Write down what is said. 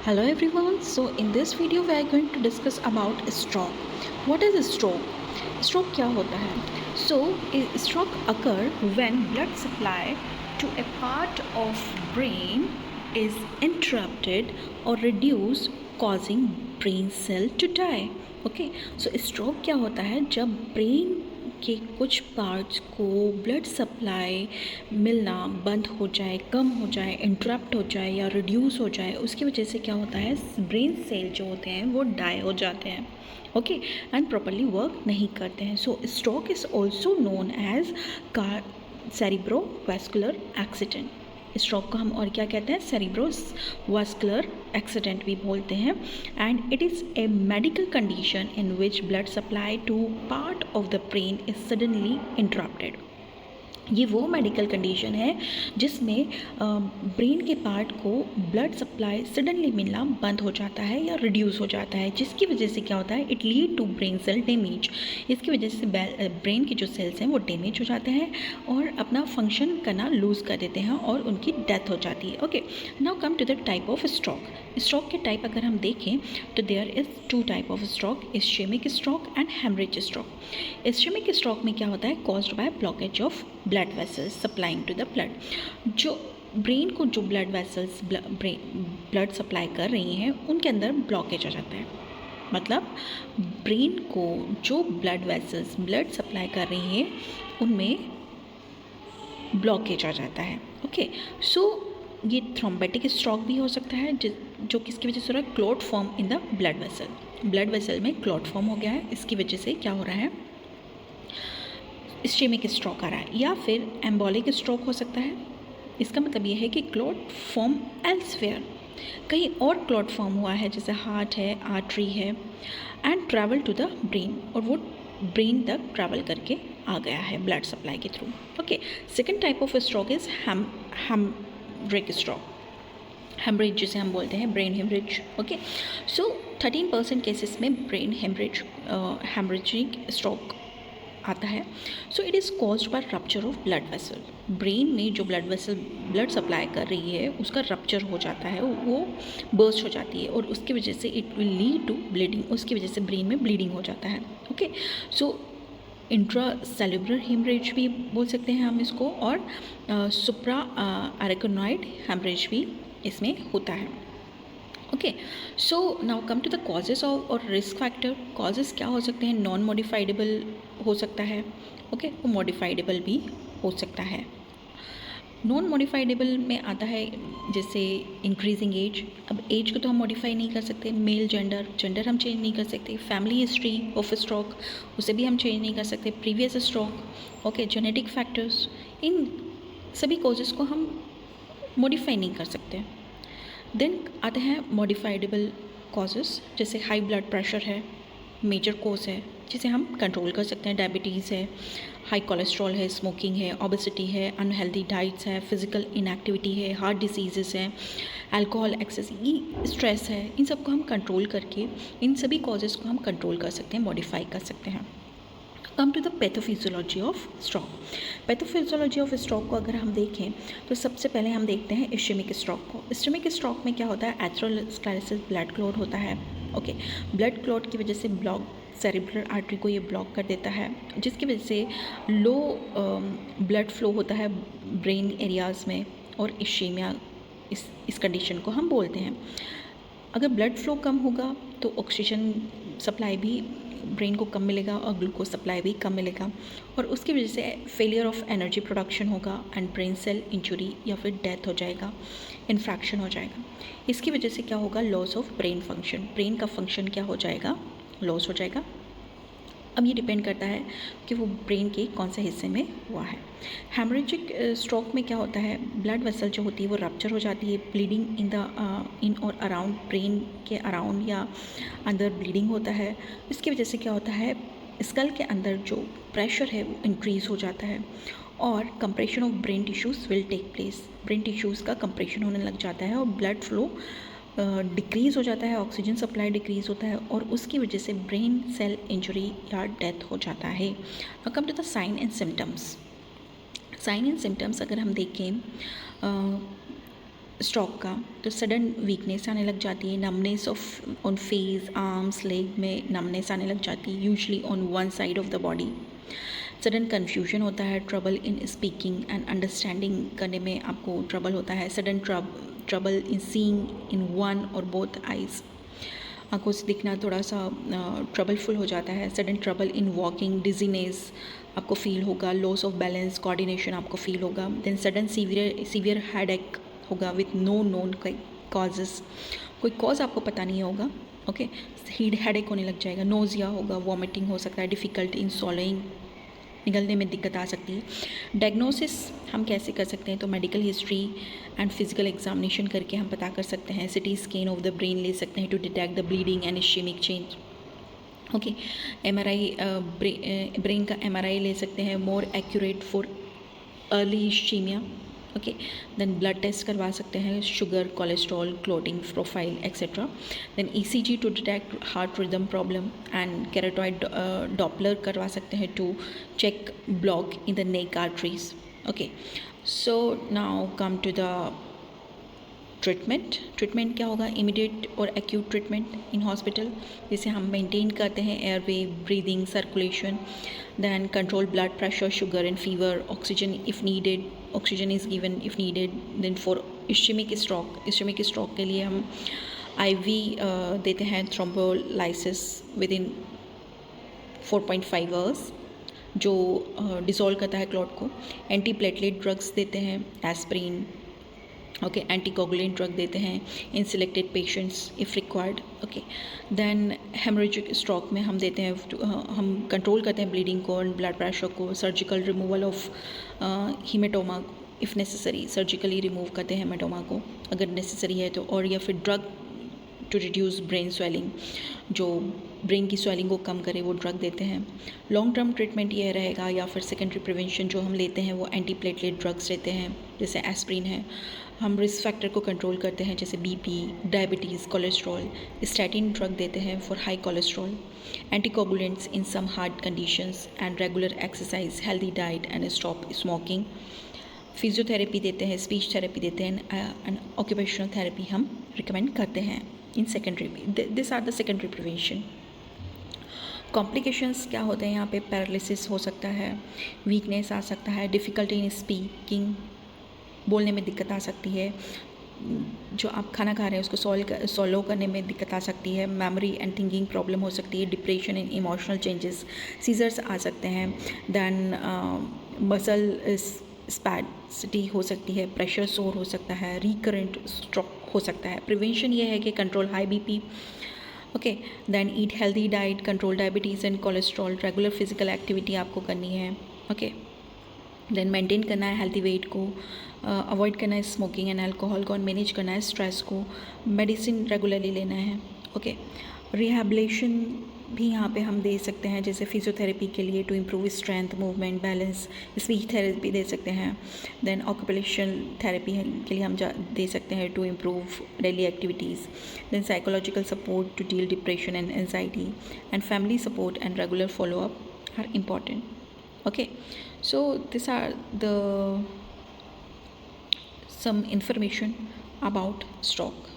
Hello everyone. So in this video we are going to discuss about stroke. What is stroke? Stroke क्या होता है? So stroke occur when blood supply to a part of brain is interrupted or reduced, causing brain cell to die. Okay. So stroke क्या होता है? जब brain के कुछ parts को ब्लड सप्लाई मिलना बंद हो जाए, कम हो जाए, इंटरप्ट हो जाए या रिड्यूस हो जाए, उसकी वजह से क्या होता है, ब्रेन सेल जो होते हैं वो डाई हो जाते हैं, ओके, एंड प्रॉपरली वर्क नहीं करते हैं. So stroke is also known as cerebrovascular accident. Stroke को हम और क्या कहते हैं, सेरिब्रोवास्कुलर एक्सीडेंट भी बोलते हैं. And it is a medical condition in which blood supply to part of the brain is suddenly interrupted. ये वो मेडिकल कंडीशन है जिसमें ब्रेन के पार्ट को ब्लड सप्लाई सडनली मिलना बंद हो जाता है या रिड्यूस हो जाता है, जिसकी वजह से क्या होता है, it lead to brain cell damage. इसकी वजह से ब्रेन के जो सेल्स हैं वो डैमेज हो जाते हैं और अपना फंक्शन करना लूज़ कर देते हैं और उनकी डेथ हो जाती है. Okay, now come to the type of stroke. Stroke के टाइप अगर हम देखें तो there is two type of stroke, ischaemic stroke and haemorrhage stroke. Ischaemic stroke में क्या होता है, caused by blockage of blood vessels supplying to the blood. जो ब्रेन को जो ब्लड वेसल्स ब्लड सप्लाई कर रही हैं उनके अंदर ब्लॉकेज आ जाता है. मतलब ब्रेन को जो ब्लड वेसल्स ब्लड सप्लाई कर रही हैं उनमें ब्लॉकेज आ जाता है. ओके, सो ये थ्रोम्बोटिक स्ट्रोक भी हो सकता है जो किसकी वजह से हो रहा है, clot form in the blood vessel. Blood vessel में क्लॉट फॉर्म हो गया है, इसकी वजह से क्या हो रहा है, इस्केमिक स्ट्रोक आ रहा है. या फिर एम्बोलिक स्ट्रोक हो सकता है. इसका मतलब ये है कि क्लॉट फॉर्म एल्सवेयर, कहीं और क्लॉट फॉर्म हुआ है, जैसे हार्ट है, आर्टरी है, and travel to the brain, और वो ब्रेन तक ट्रैवल करके आ गया है ब्लड सप्लाई के through. Okay, second type of stroke is haemorrhage stroke. Haemorrhage जिसे हम बोलते हैं brain haemorrhage. Okay, so 13% cases में ब्रेन हेमरेजिक स्ट्रोक आता है. So it is caused by rupture of blood vessel. Brain में जो ब्लड वेसल ब्लड सप्लाई कर रही है उसका रप्चर हो जाता है, वो बर्स्ट हो जाती है और उसकी वजह से it will lead to bleeding. उसकी वजह से ब्रेन में ब्लीडिंग हो जाता है. Okay, so intra cellular haemorrhage भी बोल सकते हैं हम इसको, और सुप्रा एरेकोनॉइड हेमरेज भी इसमें होता है. Okay, so now come to the causes of और रिस्क फैक्टर. कॉजेज़ क्या हो सकते हैं, नॉन मॉडिफाइडेबल हो सकता है, ओके, वो मॉडिफाइडेबल भी हो सकता है. नॉन मॉडिफाइडेबल में आता है जैसे इंक्रीजिंग एज. अब एज को तो हम मॉडिफाई नहीं कर सकते, मेल जेंडर हम चेंज नहीं कर सकते, फैमिली हिस्ट्री ऑफ स्ट्रोक उसे भी हम चेंज नहीं कर सकते, previous stroke, okay, genetic factors, इन सभी कॉजेज़ को हम मॉडिफाई नहीं कर सकते. देन आते हैं मॉडिफाइडेबल कॉजेज़, जैसे हाई ब्लड प्रेशर है, मेजर कॉज है जिसे हम कंट्रोल कर सकते हैं. डायबिटीज़ है, हाई कोलेस्ट्रॉल है, स्मोकिंग है, ओबेसिटी है, अनहेल्दी डाइट्स है, फिजिकल इनएक्टिविटी है, हार्ट डिसीज़ेस हैं, अल्कोहल एक्सेस, स्ट्रेस है. इन सब को हम कंट्रोल करके इन सभी कॉजेज़ को हम कंट्रोल कर सकते हैं, मॉडिफाई कर सकते हैं. Come to the pathophysiology of stroke. Pathophysiology of stroke को अगर हम देखें तो सबसे पहले हम देखते हैं इस्केमिक स्ट्रोक को. इस्केमिक स्ट्रोक में क्या होता है, एथेरोस्क्लेरोसिस ब्लड क्लॉट होता है. ओके, ब्लड क्लॉट की वजह से ब्लॉक सेरिब्रल आर्टरी को ये ब्लॉक कर देता है, जिसकी वजह से लो ब्लड फ्लो होता है ब्रेन एरियाज़ में, और इस्केमिया इस कंडीशन को हम बोलते हैं. अगर ब्लड फ्लो कम होगा तो ऑक्सीजन सप्लाई भी ब्रेन को कम मिलेगा और ग्लूकोज सप्लाई भी कम मिलेगा, और उसकी वजह से फेलियर ऑफ एनर्जी प्रोडक्शन होगा एंड ब्रेन सेल इंजुरी या फिर डेथ हो जाएगा, इन्फ्रैक्शन हो जाएगा. इसकी वजह से क्या होगा, loss of brain function, brain का फंक्शन क्या हो जाएगा, लॉस हो जाएगा. अब ये डिपेंड करता है कि वो ब्रेन के कौन से हिस्से में हुआ है. हेमरेजिक स्ट्रोक में क्या होता है, ब्लड वेसल जो होती है वो रप्चर हो जाती है, ब्लीडिंग इन और अराउंड ब्रेन के अराउंड या अंदर ब्लीडिंग होता है. इसकी वजह से क्या होता है, स्कल के अंदर जो प्रेशर है वो इंक्रीज़ हो जाता है और compression of brain tissues will take place. Brain tissues का कंप्रेशन होने लग जाता है और ब्लड फ्लो डिक्रीज़ हो जाता है, ऑक्सीजन सप्लाई डिक्रीज़ होता है और उसकी वजह से ब्रेन सेल इंजरी या डेथ हो जाता है. Now come to the sign and symptoms. Sign and symptoms अगर हम देखें स्ट्रोक का, तो सडन वीकनेस आने लग जाती है, numbness of on face, arms, leg में नमनेस आने लग जाती है, usually on one side of the body. Sudden confusion होता है, trouble in speaking and understanding करने में आपको ट्रबल होता है, sudden trouble in seeing in one और बोथ आइज़, आंखों से दिखना थोड़ा सा ट्रबलफुल हो जाता है, sudden trouble in walking, dizziness आपको फील होगा, लॉस ऑफ बैलेंस, कोऑर्डिनेशन आपको फील होगा, देन सडन सीवियर हेडेक होगा विथ नो नोन कॉजेस, कोई कॉज आपको पता नहीं होगा, ओके, हेडेक होने लग जाएगा, नोजिया होगा, वॉमिटिंग हो सकता है, डिफ़िकल्ट इन सॉलोइंग, निगलने में दिक्कत आ सकती है। डायग्नोसिस हम कैसे कर सकते हैं, तो medical history and physical examination करके हम पता कर सकते हैं, CT scan of the brain ले सकते हैं to detect the bleeding and ischaemic change, okay, MRI brain का एमआरआई ले सकते हैं, more accurate for early ischaemia, okay, then blood test करवा सकते हैं, sugar, cholesterol, clotting profile etcetera, then ECG to detect heart rhythm problem and carotid Doppler करवा सकते हैं to check block in the neck arteries, okay. So now come to the treatment क्या होगा, immediate और acute treatment in hospital, जिसे हम maintain करते हैं airway, breathing, circulation, then control blood pressure, sugar and fever, oxygen if needed, oxygen is given if needed, then for ischemic stroke के लिए हम IV देते हैं, thrombolysis within 4.5 hours जो डिसॉल्व करता है क्लॉट को, एंटी प्लेटलेट ड्रग्स देते हैं, एस्प्रिन, ओके, एंटीकोगुलेंट ड्रग देते हैं in selected patients if required, okay. Then haemorrhagic stroke में हम देते हैं, हम कंट्रोल करते हैं ब्लीडिंग को, ब्लड प्रेशर को, surgical removal of haematoma if necessary, surgically remove करते हैं हेमेटोमा को अगर नेसेसरी है तो, और या फिर drug to reduce brain swelling, जो ब्रेन की स्वेलिंग को कम करे वो ड्रग देते हैं। लॉन्ग टर्म ट्रीटमेंट ये रहेगा, या फिर सेकेंडरी प्रिवेंशन जो हम लेते हैं वो एंटी प्लेटलेट ड्रग्स लेते हैं, जैसे एस्प्रिन है, हम रिस्क फैक्टर को कंट्रोल करते हैं जैसे BP, diabetes, cholesterol, statin drug देते हैं for high cholesterol, anticoagulants in some heart conditions and regular exercise, healthy diet and stop smoking, physiotherapy देते हैं, स्पीच थेरेपी देते हैं एंड ऑक्यूपेशनल थेरेपी हम रिकमेंड करते हैं in secondary. This are the secondary prevention. Complications क्या होते हैं यहाँ पे, पैरालिसिस हो सकता है, वीकनेस आ सकता है, डिफ़िकल्टी इन स्पीकिंग, बोलने में दिक्कत आ सकती है, जो आप खाना खा रहे हैं उसको सॉलो करने में दिक्कत आ सकती है, मेमोरी एंड थिंकिंग प्रॉब्लम हो सकती है, depression and emotional changes, seizures आ सकते हैं, दैन मसल स्पैसिटी हो सकती है, प्रेशर सोर हो सकता है, रिकरेंट स्ट्रोक हो सकता है। प्रिवेंशन ये है कि control high BP, okay, then eat healthy diet, control diabetes and cholesterol, regular physical activity आपको करनी है, ओके, देन मेंटेन करना है हेल्दी वेट को, अवॉइड करना है स्मोकिंग एंड अल्कोहल को, और मैनेज करना है स्ट्रेस को, मेडिसिन रेगुलरली लेना है, ओके। रिहैबिलिटेशन भी यहाँ पे हम दे सकते हैं, जैसे फिजियोथेरेपी के लिए to improve strength, movement, balance, speech therapy दे सकते हैं, देन ऑक्यूपेशनल थेरेपी के लिए हम दे सकते हैं to improve daily activities, then psychological support to deal depression and anxiety, and family support and regular follow up are important, okay. So these are the some information about stroke.